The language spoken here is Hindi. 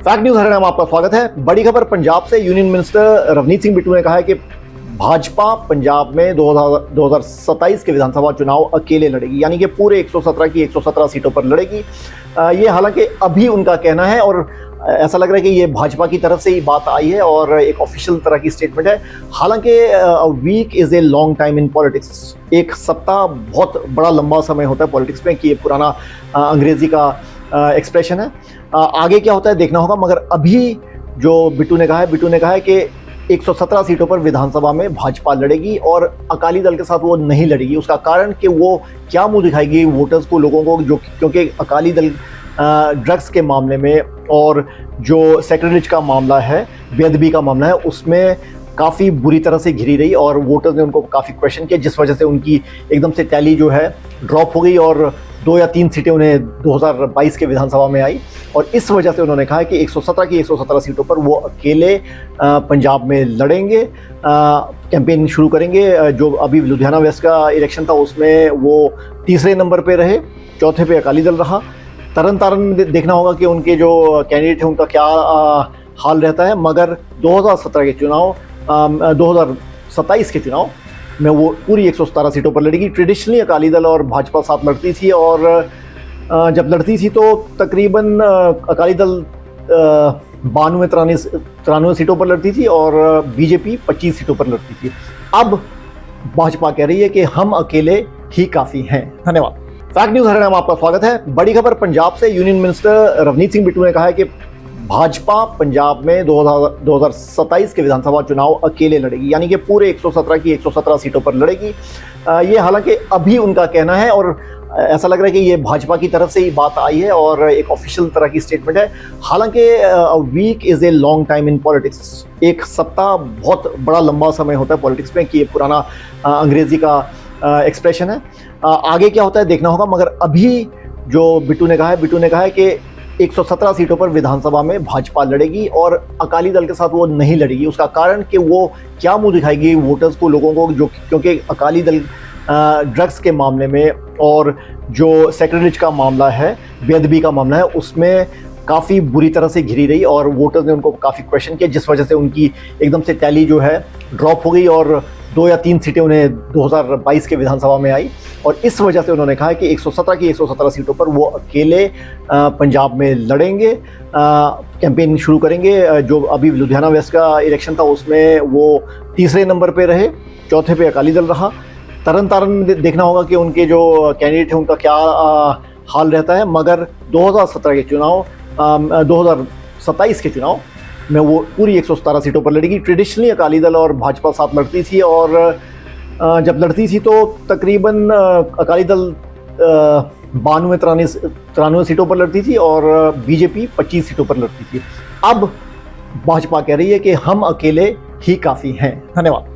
फैक्ट न्यूज हरियाणा में आपका स्वागत है। बड़ी खबर पंजाब से। यूनियन मिनिस्टर रवनीत सिंह बिट्टू ने कहा है कि भाजपा पंजाब में 2027 के विधानसभा चुनाव अकेले लड़ेगी, यानी कि पूरे 117 की 117 सीटों पर लड़ेगी। ये हालांकि अभी उनका कहना है और ऐसा लग रहा है कि ये भाजपा की तरफ से ही बात आई है और एक ऑफिशियल तरह की स्टेटमेंट है। हालांकि week is a long time in politics. एक सप्ताह बहुत बड़ा लंबा समय होता है पॉलिटिक्स में, कि ये पुराना अंग्रेजी का एक्सप्रेशन है। आगे क्या होता है देखना होगा, मगर अभी जो बिट्टू ने कहा है कि 117 सीटों पर विधानसभा में भाजपा लड़ेगी और अकाली दल के साथ वो नहीं लड़ेगी। उसका कारण कि वो क्या मुंह दिखाएगी वोटर्स को, लोगों को, जो क्योंकि अकाली दल ड्रग्स के मामले में और जो सेक्रेटरीज का मामला है, बेअदबी का मामला है, उसमें काफ़ी बुरी तरह से घिरी रही और वोटर्स ने उनको काफ़ी क्वेश्चन किया, जिस वजह से उनकी एकदम से टैली जो है ड्रॉप हो गई और 2 या 3 सीटें उन्हें 2022 के विधानसभा में आई। और इस वजह से उन्होंने कहा कि 117 की 117 सीटों पर वो अकेले पंजाब में लड़ेंगे, कैंपेन शुरू करेंगे। जो अभी लुधियाना वेस्ट का इलेक्शन था उसमें वो तीसरे नंबर पे रहे, चौथे पे अकाली दल रहा। तरन तारण में देखना होगा कि उनके जो कैंडिडेट हैं उनका क्या हाल रहता है, मगर 2017 के चुनाव 2027 के चुनाव में वो पूरी 117 सीटों पर लड़ेगी। ट्रेडिशनली अकाली दल और भाजपा साथ लड़ती थी और जब लड़ती थी तो तकरीबन अकाली दल 92-93 सीटों पर लड़ती थी और बीजेपी 25 सीटों पर लड़ती थी। अब भाजपा कह रही है कि हम अकेले ही काफ़ी हैं। धन्यवाद। फैक्ट न्यूज हरियाणा में आपका स्वागत है। बड़ी खबर पंजाब से। यूनियन मिनिस्टर रवनीत सिंह बिट्टू ने कहा है कि भाजपा पंजाब में 2027 के विधानसभा चुनाव अकेले लड़ेगी, यानी कि पूरे 117 की 117 सीटों पर लड़ेगी। ये हालांकि अभी उनका कहना है और ऐसा लग रहा है कि ये भाजपा की तरफ से ही बात आई है और एक ऑफिशियल तरह की स्टेटमेंट है। हालांकि week is a long time in politics. एक सप्ताह बहुत बड़ा लंबा समय होता है पॉलिटिक्स में, कि ये पुराना अंग्रेजी का एक्सप्रेशन है। आगे क्या होता है देखना होगा, मगर अभी जो बिट्टू ने कहा है कि 117 सीटों पर विधानसभा में भाजपा लड़ेगी और अकाली दल के साथ वो नहीं लड़ेगी। उसका कारण कि वो क्या मुंह दिखाएगी वोटर्स को, लोगों को, जो क्योंकि अकाली दल ड्रग्स के मामले में और जो सेक्रेटरीज का मामला है, बेअदबी का मामला है, उसमें काफ़ी बुरी तरह से घिरी रही और वोटर्स ने उनको काफ़ी क्वेश्चन किया, जिस वजह से उनकी एकदम से टैली जो है ड्रॉप हो गई और 2 या 3 सीटें उन्हें 2022 के विधानसभा में आई। और इस वजह से उन्होंने कहा कि 117 की 117 सीटों पर वो अकेले पंजाब में लड़ेंगे, कैंपेन शुरू करेंगे। जो अभी लुधियाना वेस्ट का इलेक्शन था उसमें वो तीसरे नंबर पे रहे, चौथे पे अकाली दल रहा। तरन तारण में देखना होगा कि उनके जो कैंडिडेट हैं उनका क्या हाल रहता है, मगर 2017 के चुनाव 2027 के चुनाव में वो पूरी 117 सीटों पर लड़ेगी। ट्रेडिशनली अकाली दल और भाजपा साथ लड़ती थी और जब लड़ती थी तो तकरीबन अकाली दल 92-93 सीटों पर लड़ती थी और बीजेपी 25 सीटों पर लड़ती थी। अब भाजपा कह रही है कि हम अकेले ही काफ़ी हैं। धन्यवाद।